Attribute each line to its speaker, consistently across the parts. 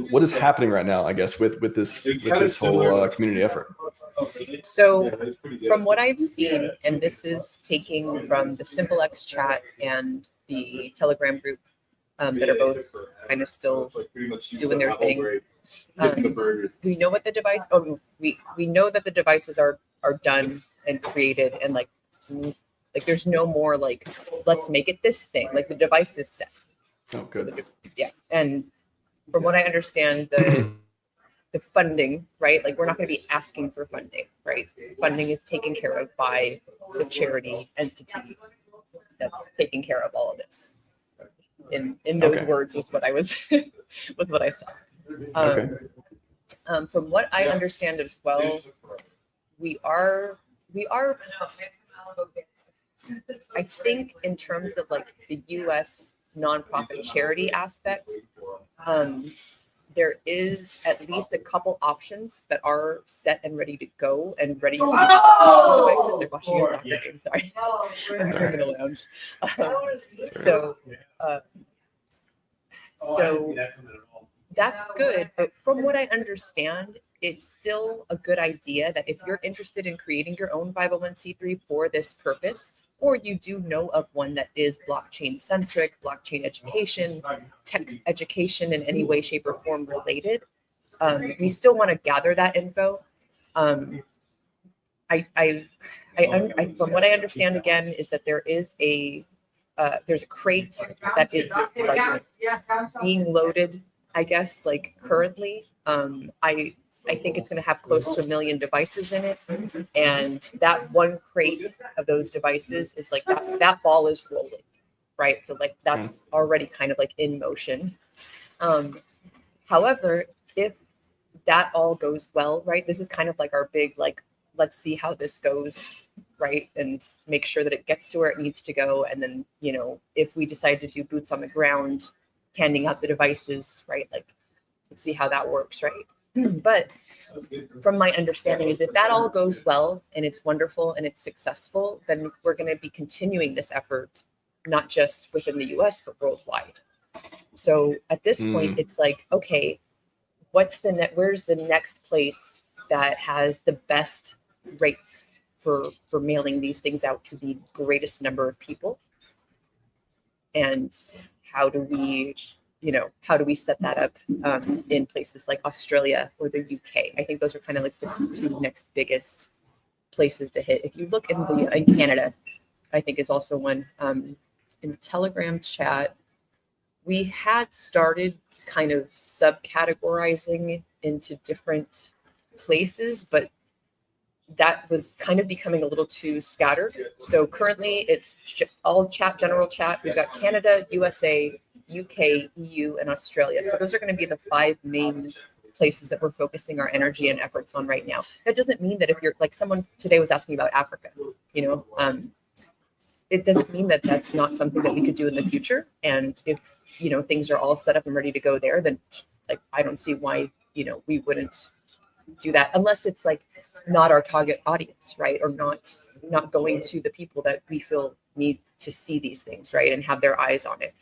Speaker 1: what is happening right now, I guess, with this whole community effort?
Speaker 2: So from what I've seen, and this is taking from the SimpleX chat and the Telegram group that are both kind of still doing their thing. We know what the device. Oh, we know that the devices are done and created, and like there's no more like let's make it this thing. Like the device is set.
Speaker 1: Oh, good.
Speaker 2: So yeah, and from what I understand, the funding, right? Like we're not going to be asking for funding, right? Funding is taken care of by the charity entity that's taking care of all of this. In those words was what I was was what I saw. From what I understand as well, we are. I think in terms of like the U.S. nonprofit charity aspect, there is at least a couple options that are set and ready to go and ready to devices. They're watching a soccer game. Sorry, I'm here in the lounge. So that's good. But from what I understand, it's still a good idea that if you're interested in creating your own 501c3 for this purpose, or you do know of one that is blockchain centric, blockchain education, tech education in any way, shape, or form related, we still want to gather that info. From what I understand, again, is that there is there's a crate that is like being loaded, I guess, like currently. I think it's going to have close to 1 million devices in it. And that one crate of those devices is like that ball is rolling, right? So like that's already kind of like in motion. However, if that all goes well, right, this is kind of like our big, like, let's see how this goes, right? And make sure that it gets to where it needs to go. And then, you know, if we decide to do boots on the ground, handing out the devices, right? Like, let's see how that works, right? But from my understanding is if that all goes well and it's wonderful and it's successful, then we're going to be continuing this effort, not just within the US, but worldwide. So at this point, it's like, okay, where's the next place that has the best rates for mailing these things out to the greatest number of people? And how do we set that up in places like Australia or the UK? I think those are kind of like the two next biggest places to hit. If you look in Canada, I think is also one. In Telegram chat, we had started kind of subcategorizing into different places, but that was kind of becoming a little too scattered. So currently it's all chat, general chat. We've got Canada, USA, UK, EU, and Australia. So those are going to be the 5 main places that we're focusing our energy and efforts on right now. That doesn't mean that if you're like someone today was asking about Africa, it doesn't mean that that's not something that we could do in the future. And if, things are all set up and ready to go there, then like, I don't see why, we wouldn't do that unless it's like not our target audience, right? Or not going to the people that we feel need to see these things, right? And have their eyes on it.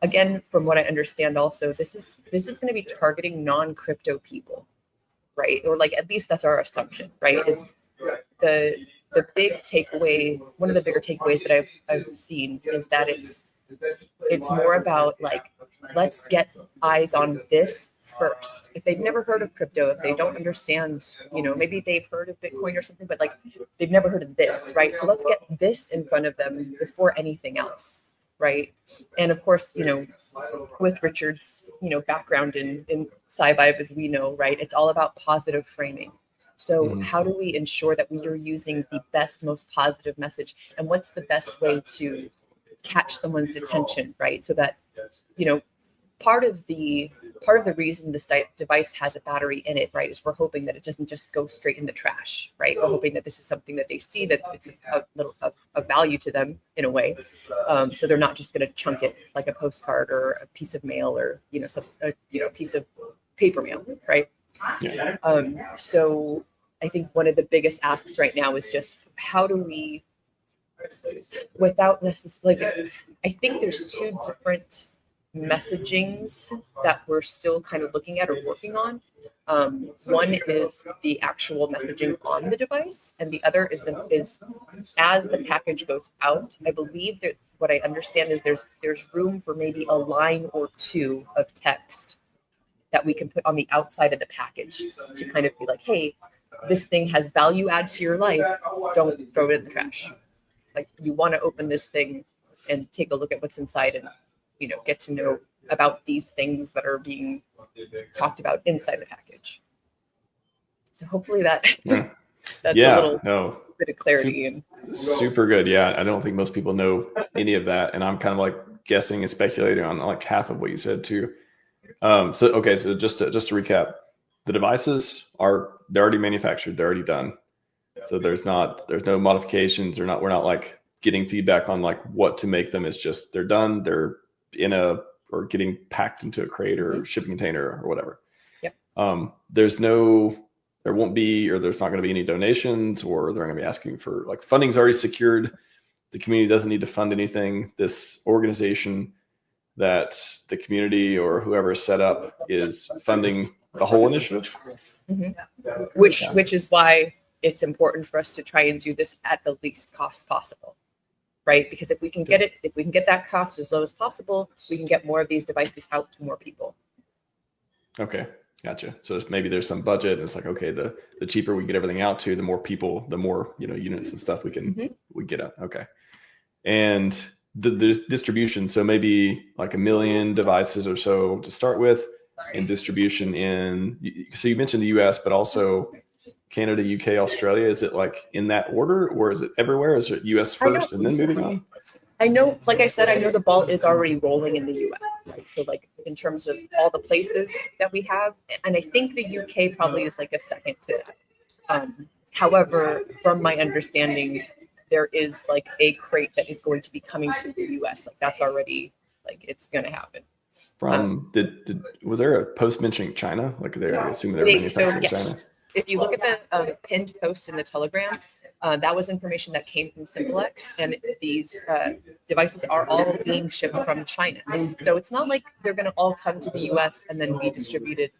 Speaker 2: Again, from what I understand also, this is going to be targeting non-crypto people, right? Or like, at least that's our assumption, right? Is the big takeaway, one of the bigger takeaways that I've seen is that it's more about like, let's get eyes on this first. If they've never heard of crypto, if they don't understand, maybe they've heard of Bitcoin or something, but like they've never heard of this, right? So let's get this in front of them before anything else, right? And of course, with Richard's, background in Scivive, as we know, right? It's all about positive framing. So how do we ensure that we are using the best, most positive message? And what's the best way to catch someone's attention, right? So that, part of the reason this device has a battery in it, right, is we're hoping that it doesn't just go straight in the trash, right? We're hoping that this is something that they see, that it's a value to them in a way. So they're not just going to chunk it like a postcard or a piece of mail or, a piece of paper mail, right? Yeah. So I think one of the biggest asks right now is just how do we, without necessarily, I think there's two different messagings that we're still kind of looking at or working on. One is the actual messaging on the device, and the other is as the package goes out. I believe that what I understand is there's room for maybe a line or two of text that we can put on the outside of the package to kind of be like, hey, this thing has value add to your life. Don't throw it in the trash. Like, you want to open this thing and take a look at what's inside and, get to know about these things that are being talked about inside the package. So hopefully that's a little bit of clarity.
Speaker 1: Super good. Yeah. I don't think most people know any of that. And I'm kind of like guessing and speculating on like half of what you said too. So just to recap, the devices they're already manufactured. They're already done. So there's no modifications. We're not like getting feedback on like what to make them. It's just, they're done. They're or getting packed into a crate or shipping container or whatever.
Speaker 2: Yep.
Speaker 1: There won't be, or there's not going to be any donations, or they're going to be asking for, like, funding's already secured. The community doesn't need to fund anything. This organization that the community or whoever set up is funding the whole initiative.
Speaker 2: Mm-hmm. Which is why it's important for us to try and do this at the least cost possible. Right? Because if we can get that cost as low as possible, we can get more of these devices out to more people. Okay.
Speaker 1: Gotcha. So maybe there's some budget, and it's like, okay, the cheaper we get everything out to, the more people, the more, units and stuff we get out. Okay. And the distribution. So maybe like 1 million devices or so to start with, and distribution so you mentioned the US, but also Canada, UK, Australia. Is it like in that order, or is it everywhere? Is it US first and then moving on?
Speaker 2: I know, like I said, I know the ball is already rolling in the US, right? So like in terms of all the places that we have, and I think the UK probably is like a second to that. However, from my understanding, there is like a crate that is going to be coming to the US. Like, that's already, like, it's going to happen.
Speaker 1: Was there a post mentioning China? Like, I assume they're manufacturing in China.
Speaker 2: If you look at the pinned post in the Telegram, that was information that came from SimpleX, and these devices are all being shipped from China. So it's not like they're going to all come to the US and then be distributed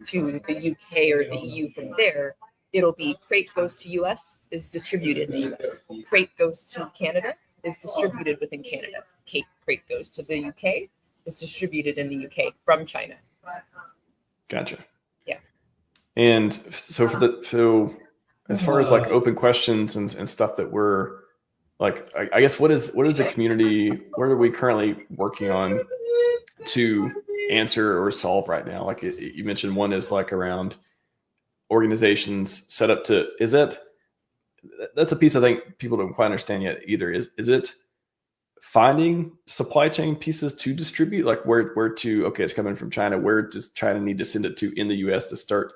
Speaker 2: to the UK or the EU from there. It'll be crate goes to US, is distributed in the US. Crate goes to Canada, is distributed within Canada. Crate goes to the UK, is distributed in the UK from China.
Speaker 1: Gotcha.
Speaker 2: Yeah.
Speaker 1: And so as far as like open questions and stuff that we're like, I guess what is the community, what are we currently working on to answer or solve right now? Like you mentioned, one is like around organizations set up to, that's a piece I think people don't quite understand yet either. Is it finding supply chain pieces to distribute? Like where to, okay, it's coming from China, where does China need to send it to in the US to start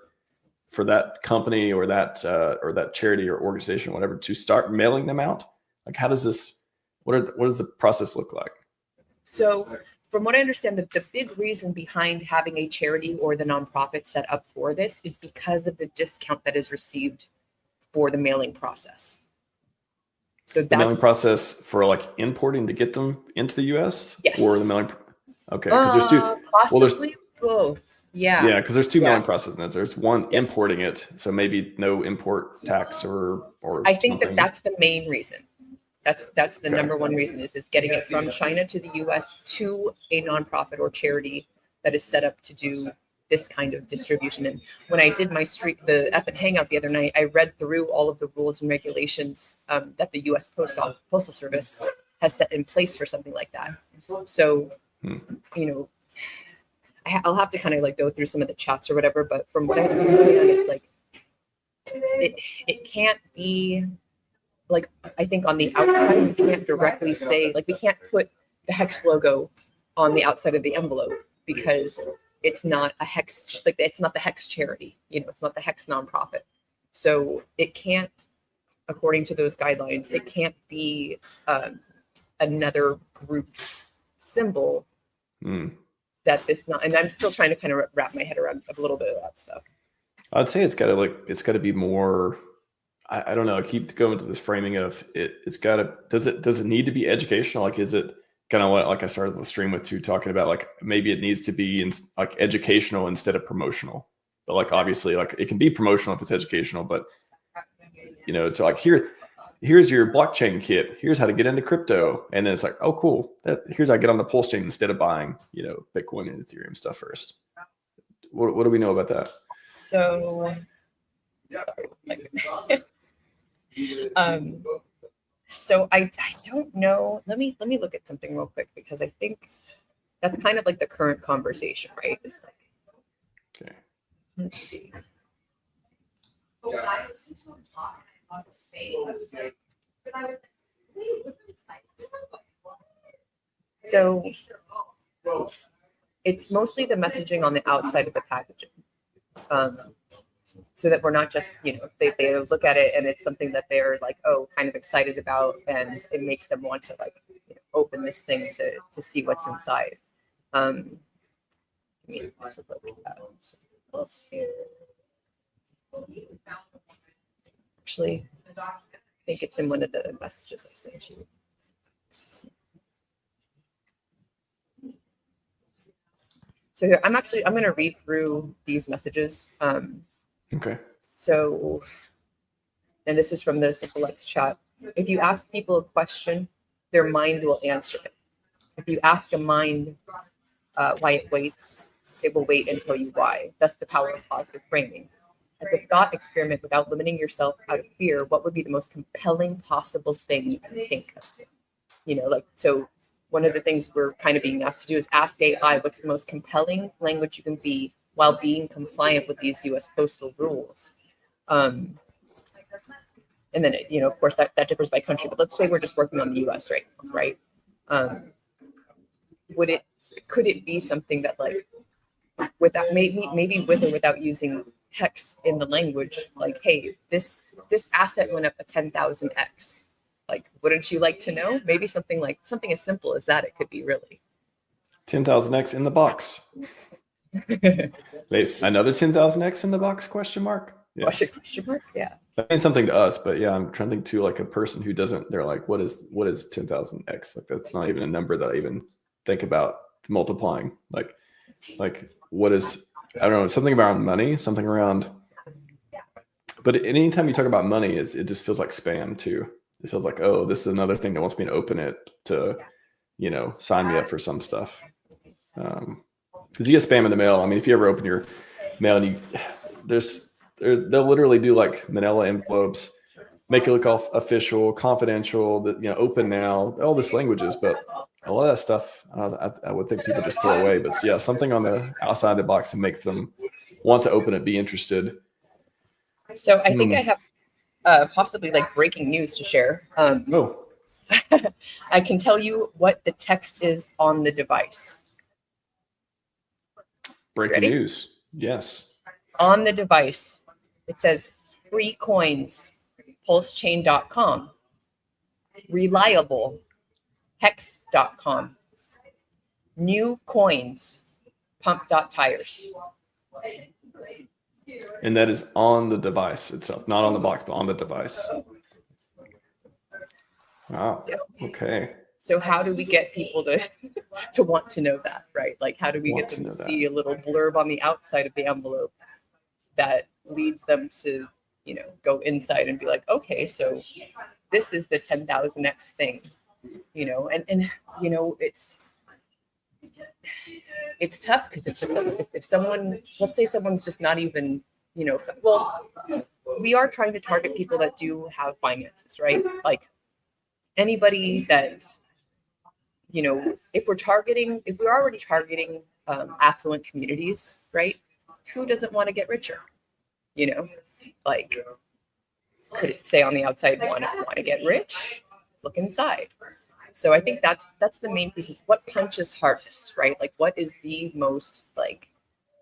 Speaker 1: for that company or that charity or organization, whatever, to start mailing them out? Like, how does this, what does the process look like?
Speaker 2: So from what I understand, the big reason behind having a charity or the nonprofit set up for this is because of the discount that is received for the mailing process. So that's the mailing
Speaker 1: process for like importing to get them into the US?
Speaker 2: Yes.
Speaker 1: Or the mailing, okay, because there's two.
Speaker 2: Possibly both. Yeah.
Speaker 1: Yeah, because there's two mailing processes. There's one importing it, so maybe no import tax or
Speaker 2: I think that's the main reason. That's the number one reason is getting it from China to the US to a nonprofit or charity that is set up to do this kind of distribution. And when I did my the F and Hangout the other night, I read through all of the rules and regulations that the US Postal Service has set in place for something like that. So, I'll have to kind of like go through some of the chats or whatever, but from what I understand, it's like it can't be like, I think on the outside we can't directly say, like, we can't put the Hex logo on the outside of the envelope because it's not a Hex, like it's not the Hex charity, it's not the Hex nonprofit. So it can't, according to those guidelines, it can't be another group's symbol. That this not, and I'm still trying to kind of wrap my head around a little bit of that stuff.
Speaker 1: I'd say it's got to be more. I don't know. I keep going to this framing of it. It's got to. Does it need to be educational? Like, is it kind of what, like I started the stream with too, talking about like maybe it needs to be like educational instead of promotional. But like obviously like it can be promotional if it's educational, but you know, to like here's your blockchain kit. Here's how to get into crypto. And then it's like, oh, cool. Here's how I get on the PulseChain instead of buying, you know, Bitcoin and Ethereum stuff first. What do we know about that?
Speaker 2: So, so I don't know. Let me look at something real quick, because I think that's kind of like the current conversation, right? It's like,
Speaker 1: okay.
Speaker 2: Let's see. So it's mostly the messaging on the outside of the packaging, so that we're not just, you know, they look at it and it's something that they're like, oh, kind of excited about, and it makes them want to like, you know, open this thing to see what's inside. Let me also look at something else here. Actually, I think it's in one of the messages I sent you. So here, I'm going to read through these messages.
Speaker 1: Okay.
Speaker 2: So, and this is from the PulseX chat. If you ask people a question, their mind will answer it. If you ask a mind why it waits, it will wait until you why. That's the power of positive framing. As a thought experiment without limiting yourself out of fear, what would be the most compelling possible thing you can think of? You know, like, so one of the things we're kind of being asked to do is ask AI what's the most compelling language you can be while being compliant with these US postal rules. And then, you know, of course, that differs by country, but let's say we're just working on the US right now, right? Could it be something that, like, without maybe with or without using hex in the language, like, hey, this asset went up a 10,000x. Like, wouldn't you like to know? Maybe something as simple as that. It could be really
Speaker 1: 10,000x in the box. Wait, another 10,000x in the box? Question mark.
Speaker 2: Yeah. Question mark. Yeah.
Speaker 1: That means something to us, but yeah, I'm trying to think too, like a person who doesn't. They're like, what is 10,000x? Like that's not even a number that I even think about multiplying. Like what is, I don't know, something around money, something around. But anytime you talk about money, it just feels like spam too. It feels like, oh, this is another thing that wants me to open it to, you know, sign me up for some stuff. Because you get spam in the mail. I mean, if you ever open your mail and they'll literally do like manila envelopes, make it look all official, confidential, that, you know, open now, all this languages, but a lot of that stuff I would think people just throw away. But yeah, something on the outside of the box that makes them want to open it, be interested.
Speaker 2: So I think I have possibly like breaking news to share. I can tell you what the text is on the device.
Speaker 1: Breaking news. Yes.
Speaker 2: On the device, it says free coins, PulseChain.com, reliable, hex.com, new coins, pump.tires.
Speaker 1: And that is on the device itself, not on the box, but on the device. Wow. Okay.
Speaker 2: So how do we get people to want to know that, right? Like, how do we get them to see a little blurb on the outside of the envelope that leads them to, you know, go inside and be like, okay, so this is the 10,000x thing, you know, and you know, it's tough because it's just if someone, let's say someone's just not even, you know, well, we are trying to target people that do have finances, right? Like anybody that, you know, if we're already targeting affluent communities, right? Who doesn't want to get richer? You know, like, could it say on the outside, want to get rich? Look inside. So I think that's the main piece, is what punches hardest, right? Like, what is the most like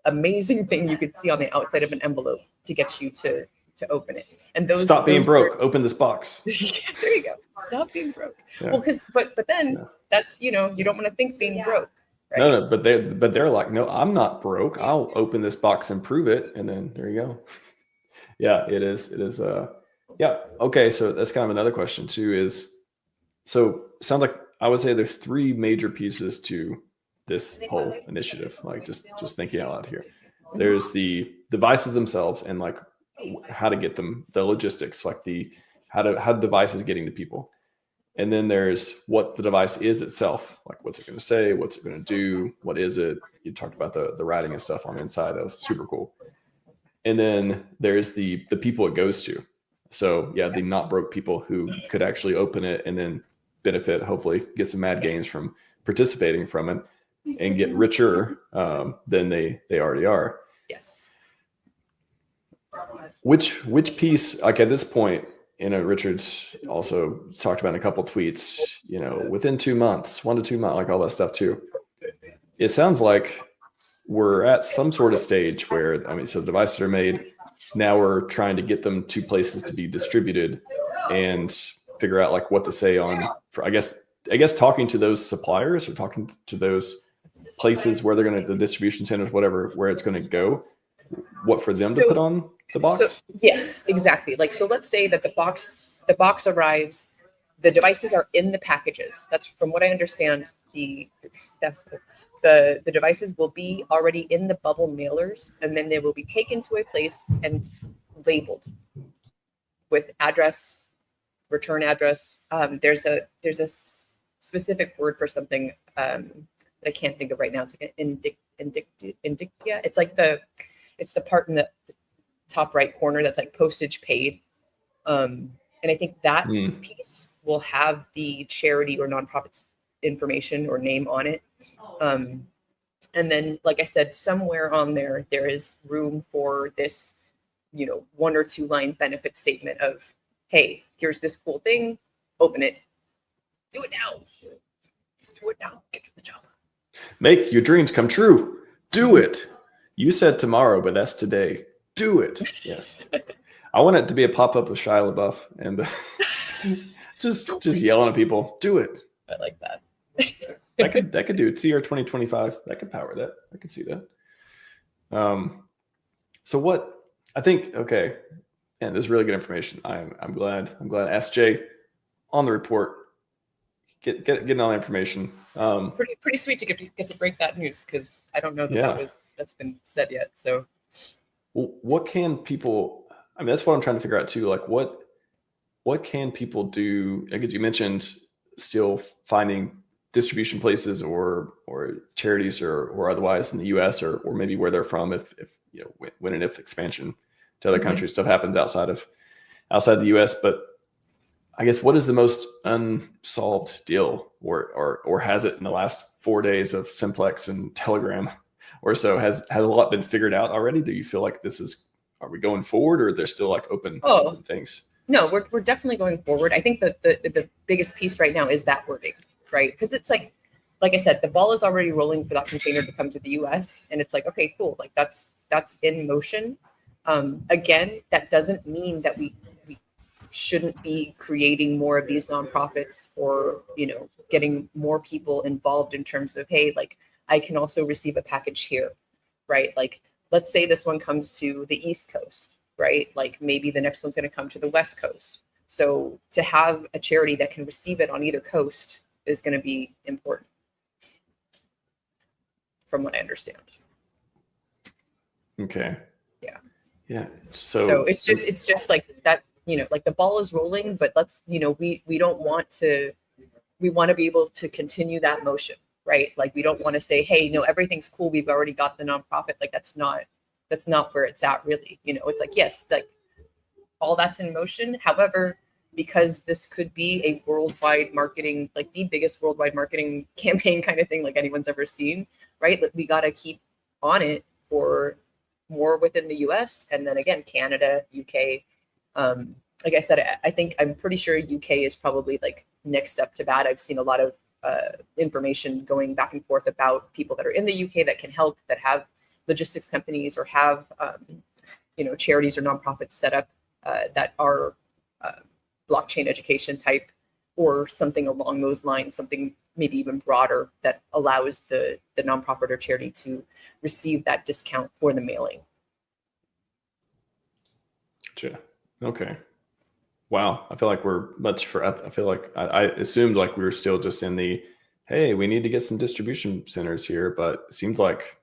Speaker 2: amazing thing you could see on the outside of an envelope to get you to open it? And stop
Speaker 1: being broke. Open this box.
Speaker 2: There you go. Stop being broke. Yeah. Well, because but then that's, you know, you don't want to think being broke. Right?
Speaker 1: No, but they're like, no, I'm not broke. I'll open this box and prove it, and then there you go. Yeah, it is. Yeah. Okay. So that's kind of another question too. So it sounds like I would say there's three major pieces to this whole initiative. Like just thinking out loud here. There's the devices themselves and like how to get them, the logistics, like the how devices getting to people. And then there's what the device is itself, like what's it going to say, what's it going to do, what is it? You talked about the writing and stuff on the inside. That was super cool. And then there's the people it goes to. So yeah, the not broke people who could actually open it and then benefit, hopefully get some mad gains from participating from it and get richer than they already are.
Speaker 2: Yes.
Speaker 1: Which piece, like at this point, Richard's also talked about in a couple tweets, within 2 months, 1 to 2 months, like all that stuff too. It sounds like we're at some sort of stage where, so the devices are made. Now we're trying to get them to places to be distributed and figure out like what to say I guess talking to those suppliers or talking to those places where they're going to, the distribution centers, whatever, where it's going to go, what for them to put on the box?
Speaker 2: So, yes, exactly. Like, so let's say that the box arrives, the devices are in the packages. That's from what I understand. The devices will be already in the bubble mailers, and then they will be taken to a place and labeled with address, return address. There's a specific word for something that I can't think of right now. It's like an indictia. It's the part in the top right corner that's like postage paid. And I think that piece will have the charity or nonprofit's information or name on it. And then, like I said, somewhere on there is room for this, 1 or 2 line benefit statement of, hey, here's this cool thing, open it, do it now, get to the job.
Speaker 1: Make your dreams come true. Do it. You said tomorrow, but that's today. Do it. Yes. I want it to be a pop-up of Shia LaBeouf and just yelling at people. Do it.
Speaker 2: I like that.
Speaker 1: that could do it. CR 2025. That could power that. I could see that. So what I think, okay, and this is really good information. I'm glad SJ on the report. Getting all the information.
Speaker 2: Pretty sweet to get to break that news, because I don't know that's been said yet. So
Speaker 1: what can people, that's what I'm trying to figure out too. Like what can people do? Like you mentioned, still finding distribution places or charities or otherwise in the US or maybe where they're from, if when and if expansion to other countries stuff happens outside the US. But I guess what is the most unsolved deal or has it in the last 4 days of Simplex and Telegram or so? Has a lot been figured out already? Do you feel like are we going forward, or there's still like open things?
Speaker 2: No, we're definitely going forward. I think that the biggest piece right now is that wording, right? Because it's like I said, the ball is already rolling for that container to come to the US, and it's like, okay, cool. Like that's in motion. Again, that doesn't mean that we shouldn't be creating more of these nonprofits or, getting more people involved in terms of, hey, like I can also receive a package here, right? Like, let's say this one comes to the East Coast, right? Like maybe the next one's going to come to the West Coast. So to have a charity that can receive it on either coast is going to be important, from what I understand.
Speaker 1: Okay. Yeah.
Speaker 2: So it's just like that, like the ball is rolling, but let's, we want to be able to continue that motion, right? Like we don't want to say, hey, no, everything's cool, we've already got the nonprofit. Like that's not where it's at, really. It's like, yes, like all that's in motion. However, because this could be a worldwide marketing, like the biggest worldwide marketing campaign kind of thing like anyone's ever seen, right? Like we got to keep on it for more within the US, and then again, Canada, UK. Like I said, I'm pretty sure UK is probably like next up to bat. I've seen a lot of information going back and forth about people that are in the UK that can help, that have logistics companies or have charities or nonprofits set up that are blockchain education type or something along those lines, something maybe even broader that allows the nonprofit or charity to receive that discount for the mailing.
Speaker 1: Gotcha. Okay. Wow. I feel like I feel like I assumed like we were still just in the, hey, we need to get some distribution centers here, but it seems like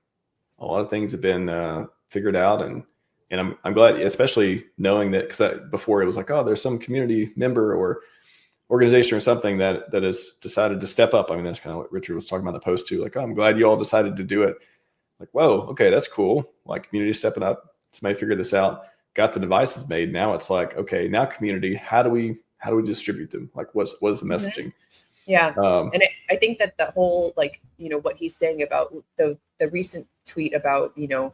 Speaker 1: a lot of things have been figured out, and I'm glad, especially knowing that, because before it was like, oh, there's some community member or organization or something that has decided to step up. I mean, that's kind of what Richard was talking about in the post too. Like, oh, I'm glad you all decided to do it. Like, whoa, okay, that's cool. Like, community stepping up. Somebody figured this out, got the devices made. Now it's like, okay, now community, how do we distribute them? Like, what's the messaging?
Speaker 2: Yeah. And I think that the whole, like, you know, what he's saying about the recent tweet about, you know,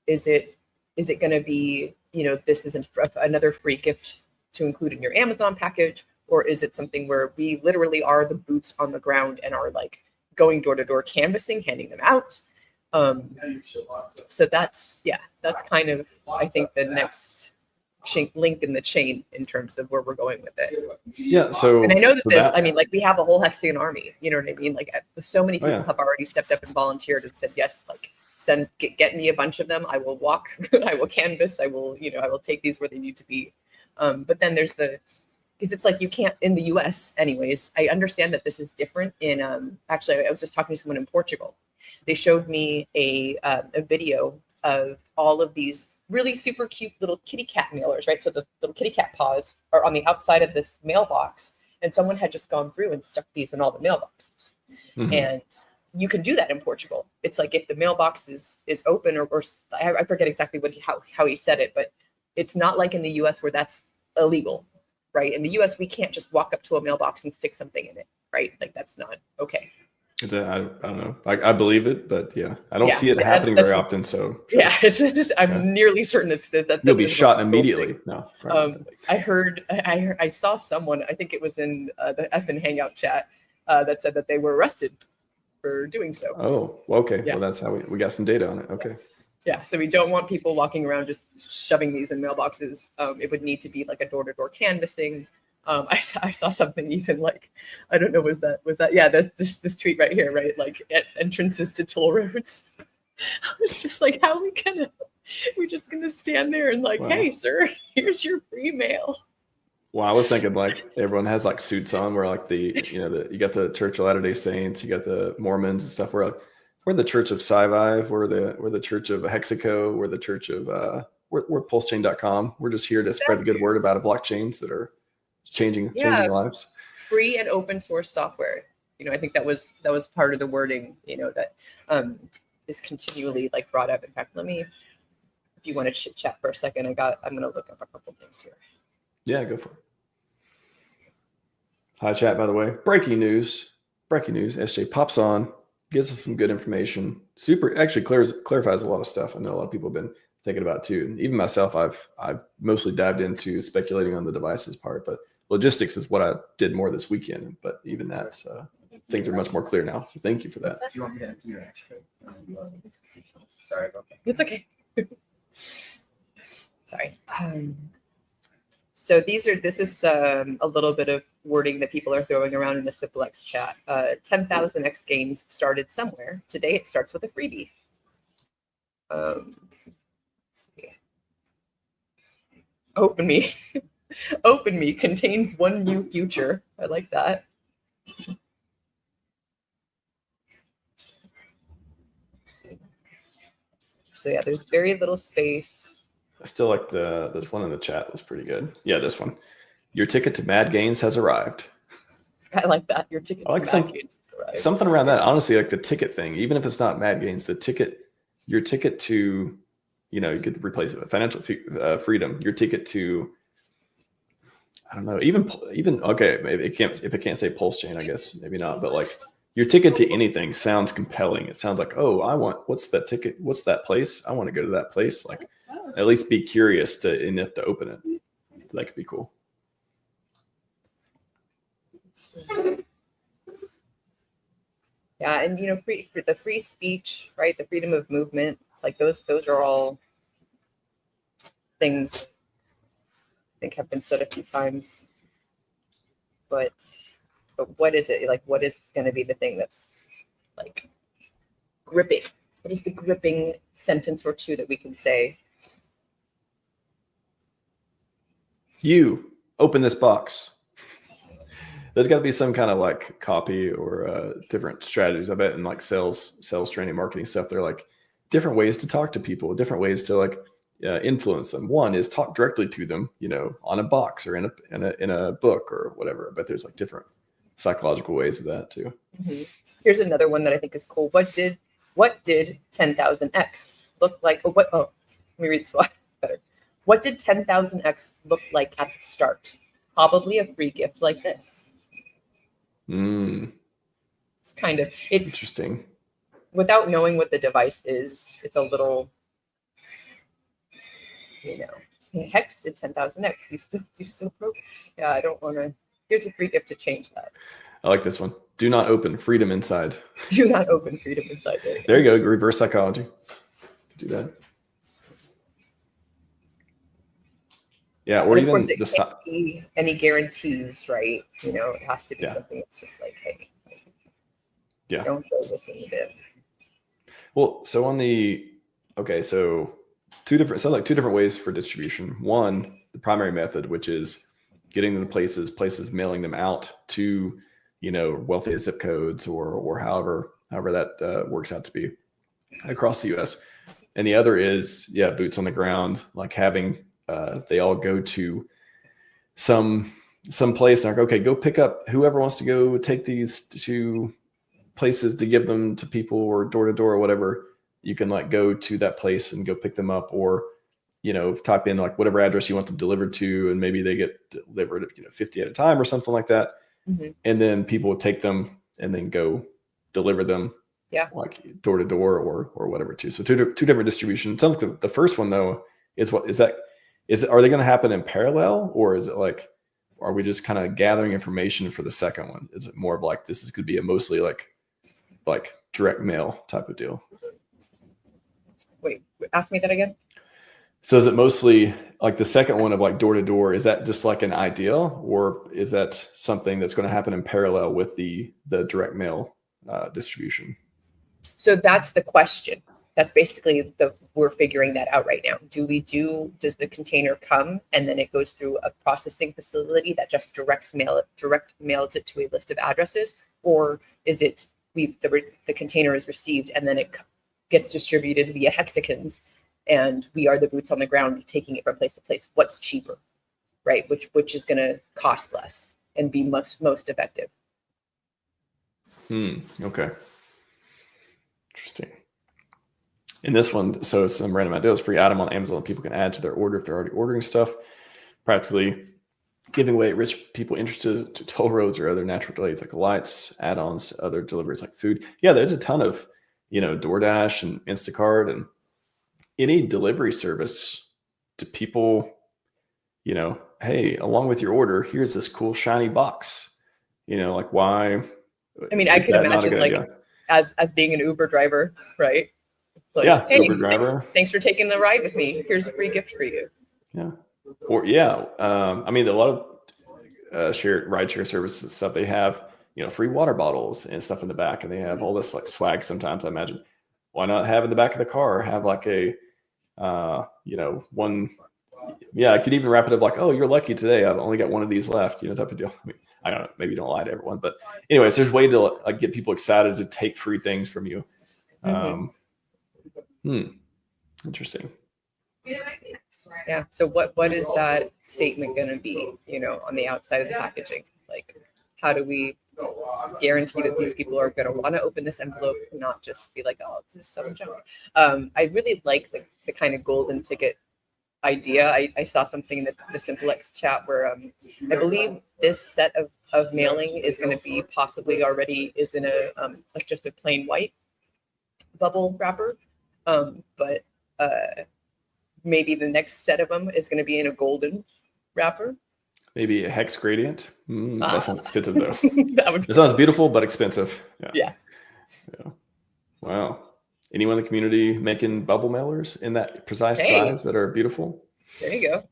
Speaker 2: is it going to be, you know, this is another free gift to include in your Amazon package, or is it something where we literally are the boots on the ground and are like going door to door canvassing, handing them out? So that's kind of, I think, the next link in the chain in terms of where we're going with it.
Speaker 1: Yeah. So,
Speaker 2: and I know that I mean, like, we have a whole Hexian army, you know what I mean? Like, so many people have already stepped up and volunteered and said, yes, like, get me a bunch of them. I will walk, I will canvas, I will take these where they need to be. But then there's because it's like, you can't, in the US anyways, I understand that this is different in, actually, I was just talking to someone in Portugal. They showed me a video of all of these really super cute little kitty cat mailers, right? So the little kitty cat paws are on the outside of this mailbox, and someone had just gone through and stuck these in all the mailboxes. Mm-hmm. And you can do that in Portugal. It's like, if the mailbox is open, or I forget exactly how he said it, but it's not like in the US where that's illegal, right? In the US, we can't just walk up to a mailbox and stick something in it, right? Like, that's not okay.
Speaker 1: I don't know. I believe it, but yeah, I don't see it happening very often. So sure.
Speaker 2: Yeah, it's just, I'm nearly certain that
Speaker 1: you'll be shot immediately. No,
Speaker 2: I saw someone, I think it was in the effing Hangout chat, that said that they were arrested for doing so.
Speaker 1: Oh, okay. Yeah. Well, that's how we got some data on it. Okay.
Speaker 2: Yeah, so we don't want people walking around just shoving these in mailboxes. It would need to be like a door-to-door canvassing. I saw something even like, I don't know, was that yeah, this tweet right here, right? Like, at entrances to toll roads. I was just like, how are we're just gonna stand there and like, wow. Hey sir, here's your free mail.
Speaker 1: Well, I was thinking like everyone has like suits on, where like you got the Church of Latter-day Saints, you got the Mormons and stuff. We're the Church of Scivive, we're the Church of Hexico, we're the Church of we're PulseChain.com. We're just here to spread the good word about blockchains that are changing lives.
Speaker 2: Free and open source software. You know, I think that was part of the wording, you know, that is continually like brought up. In fact, if you want to chit chat for a second, I'm going to look up a couple things here.
Speaker 1: Yeah, go for it. Hi chat, by the way. Breaking news. SJ pops on, gives us some good information. Actually clarifies a lot of stuff. I know a lot of people have been thinking about too. And even myself, I've mostly dived into speculating on the devices part, but logistics is what I did more this weekend. But even that, things are much more clear now. So thank you for that.
Speaker 2: Do you want me to enter your extra? Sorry about that. It's okay. Sorry. So this is a little bit of wording that people are throwing around in the PulseX chat. 10,000 X gains started somewhere. Today it starts with a freebie. Open Me. Open Me contains one new future. I like that. So yeah, there's very little space.
Speaker 1: I still like this one in the chat was pretty good. Yeah, this one. Your ticket to Mad Gains has arrived.
Speaker 2: I like that. Your ticket to Mad Gains has arrived.
Speaker 1: Something around that. Honestly, like the ticket thing, even if it's not Mad Gains, your ticket to, you could replace it with financial freedom. Your ticket to, I don't know, even okay, maybe if it can't say PulseChain, I guess maybe not, but like your ticket to anything sounds compelling. It sounds like, oh, what's that ticket? What's that place? I want to go to that place. Like, at least be curious enough to open it. That could be cool.
Speaker 2: Yeah, and the free speech, right? The freedom of movement, like those are all things I think have been said a few times. But what is it? Like, what is going to be the thing that's like gripping? What is the gripping sentence or two that we can say?
Speaker 1: You open this box. There's got to be some kind of like copy or different strategies. I bet in like sales training, marketing stuff, they're like different ways to talk to people, different ways to like influence them. One is talk directly to them, you know, on a box or in a book or whatever. But there's like different psychological ways of that too.
Speaker 2: Mm-hmm. Here's another one that I think is cool. What did 10,000x look like? Let me read this one better. What did 10,000x look like at the start? Probably a free gift like this. It's
Speaker 1: interesting.
Speaker 2: Without knowing what the device is, it's a little, you know, hex did 10,000x. You still broke. Yeah, I don't want to. Here's a free gift to change that.
Speaker 1: I like this one. Do not open. Freedom inside.
Speaker 2: Do not open. Freedom inside.
Speaker 1: There you go. Reverse psychology. Do that. Yeah, or
Speaker 2: and of
Speaker 1: even
Speaker 2: course it can't be any guarantees, right? You know, it has to be something that's just like, hey, don't throw this in the bin.
Speaker 1: Well, so on the so two different ways for distribution. One, the primary method, which is getting them to places mailing them out to, you know, wealthy zip codes or however that works out to be across the U.S. And the other is boots on the ground, like having they all go to some place and like, okay, go pick up whoever wants to go take these to places to give them to people or door to door or whatever. You can like go to that place and go pick them up, or, you know, type in like whatever address you want them delivered to, and maybe they get delivered, 50 at a time or something like that. Mm-hmm. And then people will take them and then go deliver them, like door to door or whatever too. So two different distributions. It sounds like the first one though are they going to happen in parallel, or is it like, are we just kind of gathering information for the second one? Is it more of like could be a mostly like direct mail type of deal?
Speaker 2: Wait, ask me that again.
Speaker 1: So is it mostly like the second one of like door to door? Is that just like an ideal, or is that something that's going to happen in parallel with the direct mail distribution? So
Speaker 2: that's the question. That's basically we're figuring that out right now. Does the container come and then it goes through a processing facility that just direct mails it to a list of addresses, or is it the container is received and then it gets distributed via hexagons, and we are the boots on the ground taking it from place to place? What's cheaper, right? Which is going to cost less and be most effective?
Speaker 1: Okay. Interesting. In this one, so some random ideas, free item on Amazon people can add to their order if they're already ordering stuff. Practically giving away rich people interested to toll roads or other natural delays like lights, add-ons to other deliveries like food. Yeah, there's a ton of, DoorDash and Instacart and any delivery service to people, hey, along with your order, here's this cool shiny box. Like why?
Speaker 2: I mean, I could imagine like as being an Uber driver, right? Like, hey,
Speaker 1: Uber driver.
Speaker 2: Thanks for taking the ride with me. Here's a free gift for you.
Speaker 1: Yeah. Or I mean, a lot of rideshare services stuff, they have, free water bottles and stuff in the back, and they have all this like swag sometimes, I imagine. Why not have in the back of the car, have like a, one, I could even wrap it up like, oh, you're lucky today, I've only got one of these left, type of deal. I mean, I don't know, maybe don't lie to everyone, but anyways, there's a way to get people excited to take free things from you. Interesting.
Speaker 2: Yeah. So what is that statement going to be, on the outside of the packaging? Like, how do we guarantee that these people are going to want to open this envelope and not just be like, oh, this is some junk? I really like the kind of golden ticket idea. I saw something in the SimpleX chat where I believe this set of mailing is going to be possibly already is in a like just a plain white bubble wrapper. But maybe the next set of them is going to be in a golden wrapper.
Speaker 1: Maybe a hex gradient. That sounds expensive though. It sounds beautiful, but expensive. Yeah. Wow. Anyone in the community making bubble mailers in that precise size that are beautiful?
Speaker 2: There you go.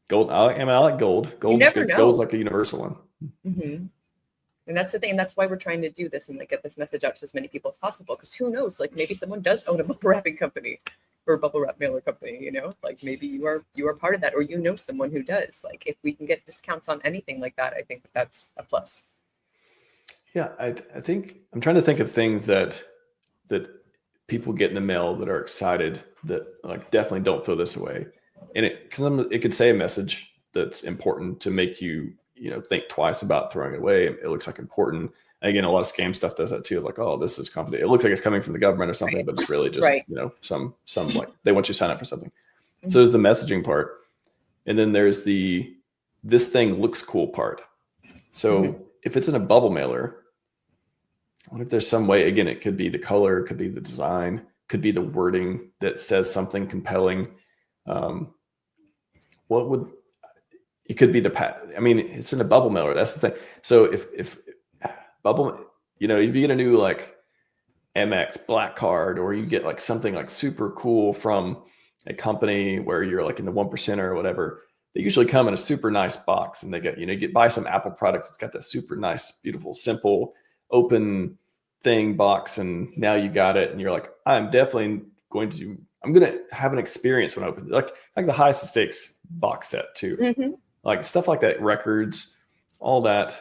Speaker 1: Gold. I like gold. Gold's good. Gold's like a universal one.
Speaker 2: Mm-hmm. And that's the thing. And that's why we're trying to do this and get this message out to as many people as possible. Because who knows? Like maybe someone does own a bubble wrapping company. or bubble wrap mailer company, you know, like maybe you are part of that, or you know someone who does. Like if we can get discounts on anything like that, I think that's a plus.
Speaker 1: Yeah, I think I'm trying to think of things that people get in the mail that are excited that like definitely don't throw this away, and it could say a message that's important to make you think twice about throwing it away. It looks like important. Again, a lot of scam stuff does that too. Like, oh, this is confidential. It looks like it's coming from the government or something,
Speaker 2: Right.
Speaker 1: but it's really just
Speaker 2: Right.
Speaker 1: some like they want you to sign up for something. So there's the messaging part, and then there's the this thing looks cool part. So if it's in a bubble mailer, I wonder if there's some way. Again, it could be the color, it could be the design, could be the wording that says something compelling. What would it could be I mean, it's in a bubble mailer. That's the thing. So if bubble, if you get a new like MX black card, or you get like something like super cool from a company where you're like in the 1% or whatever, they usually come in a super nice box, and they get, you buy some Apple products. It's got that super nice, beautiful, simple, open thing box. And now you got it. And you're like, I'm going to have an experience when I open it. Like the highest stakes box set too. Like stuff like that, records, all that.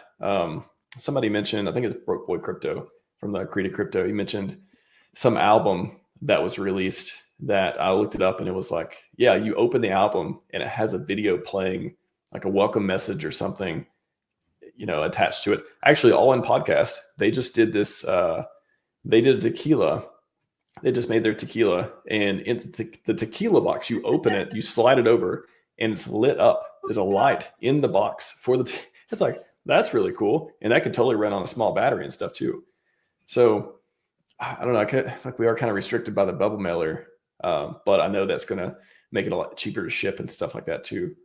Speaker 1: Somebody mentioned, I think it's Broke Boy Crypto from the Creative Crypto. He mentioned some album that was released that I looked it up, and it was like, yeah, you open the album and it has a video playing, like a welcome message or something, attached to it. Actually, all in podcast. They just did this. They did a tequila. They just made their tequila, and in the tequila box, you open it, you slide it over, and it's lit up. There's a light in the box for the. It's like, that's really cool, and that could totally run on a small battery and stuff too. So I don't know. I feel like we are kind of restricted by the bubble mailer, but I know that's going to make it a lot cheaper to ship and stuff like that too.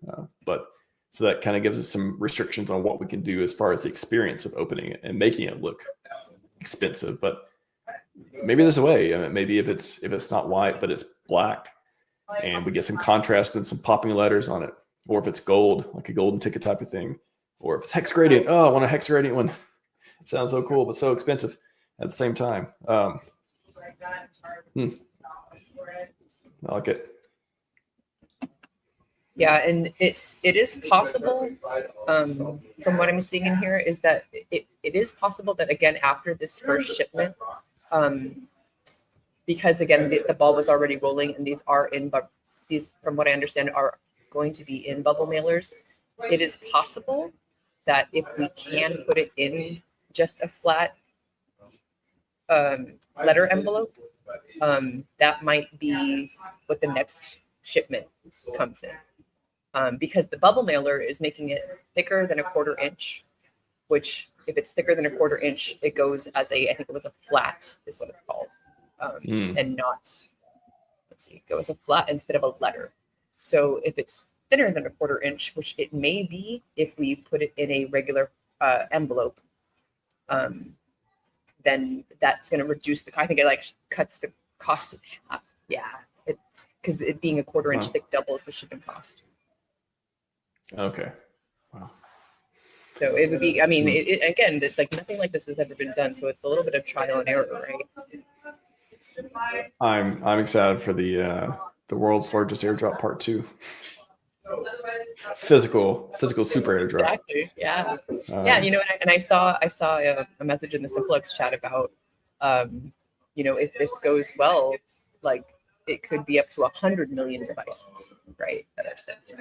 Speaker 1: But so that kind of gives us some restrictions on what we can do as far as the experience of opening it and making it look expensive. But maybe there's a way. I mean, maybe if it's not white but it's black, and we get some contrast and some popping letters on it, or if it's gold, like a golden ticket type of thing, or if it's hex gradient. Oh, I want a hex gradient one. It sounds so cool, but so expensive at the same time. I like it.
Speaker 2: Yeah, and it is possible, from what I'm seeing in here, is that it is possible that, again, after this first shipment, because again the ball was already rolling, and these from what I understand are going to be in bubble mailers, it is possible that if we can put it in just a flat letter envelope, that might be what the next shipment comes in, because the bubble mailer is making it thicker than a 1/4 inch, which if it's thicker than a 1/4 inch, it goes as I think it was a flat is what it's called, and not, go as a flat instead of a letter. So if it's thinner than a 1/4 inch, which it may be if we put it in a regular envelope, then that's going to reduce I think it like cuts the cost in half. Yeah, because it being a 1/4 inch thick doubles the shipping cost.
Speaker 1: Okay. Wow.
Speaker 2: So it would be, I mean, again, like nothing like this has ever been done. So it's a little bit of trial and error, right?
Speaker 1: I'm excited for the world's largest airdrop part 2. Physical super airdrop.
Speaker 2: Exactly. Yeah. Yeah. And I saw a message in the SimpleX chat about, if this goes well, like it could be up to 100 million devices, right? That are sent.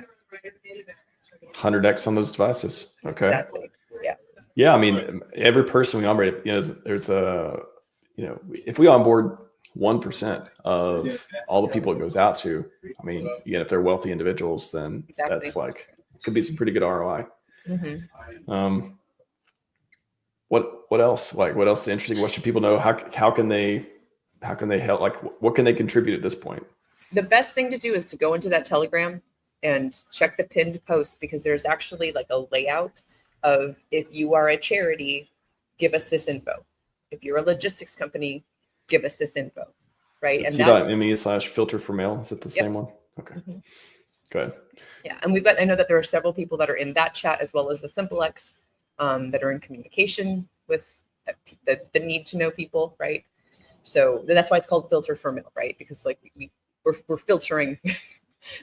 Speaker 1: 100x on those devices. Okay.
Speaker 2: Exactly. Yeah.
Speaker 1: Yeah. I mean, every person we onboard, there's a, if we onboard 1% of all the people it goes out to, I mean, again, if they're wealthy individuals, then that's like, could be some pretty good ROI. What else? Like, what else is interesting? What should people know? How can they help? Like, what can they contribute at this point?
Speaker 2: The best thing to do is to go into that Telegram and check the pinned post, because there's actually like a layout of, if you are a charity, give us this info. If you're a logistics company, give us this info, right?
Speaker 1: And t.me/filter for mail. Is it the same one? Okay. Go ahead.
Speaker 2: Yeah, and I know that there are several people that are in that chat, as well as the SimpleX, that are in communication with the need to know people, right? So that's why it's called filter for mail, right? Because like we're filtering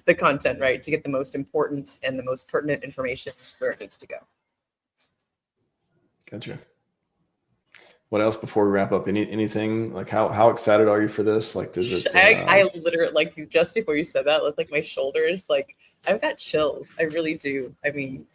Speaker 2: the content, right, to get the most important and the most pertinent information where it needs to go.
Speaker 1: Gotcha. What else before we wrap up? Anything like how excited are you for this? Like, does it?
Speaker 2: I literally, like, just before you said that, like my shoulders, like I've got chills. I really do. I mean,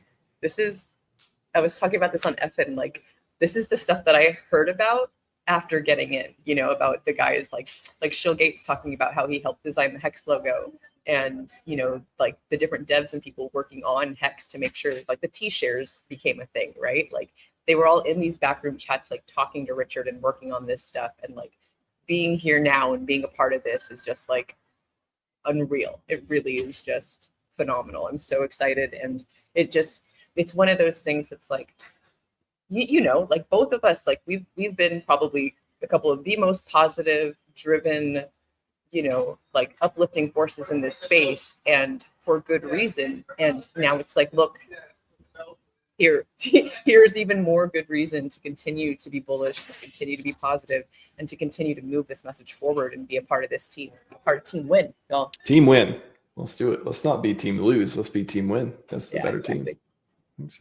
Speaker 2: I was talking about this on FN, like this is the stuff that I heard about after getting in, you know, about the guys like Shill Gates talking about how he helped design the Hex logo, and, you know, like the different devs and people working on Hex to make sure like the T-shares became a thing, right? Like they were all in these backroom chats, like talking to Richard and working on this stuff, and like being here now and being a part of this is just like unreal. It really is just phenomenal. I'm so excited. And it's one of those things that's like, you know, like both of us, like we've been probably a couple of the most positive, driven, you know, like uplifting forces in this space, and for good reason. And now it's like, look, here's even more good reason to continue to be bullish, to continue to be positive, and to continue to move this message forward and be a part of this team, a part of Team Win. Y'all.
Speaker 1: Team Win. Let's do it. Let's not be Team Lose. Let's be Team Win. That's the better
Speaker 2: exactly.
Speaker 1: team. I think so.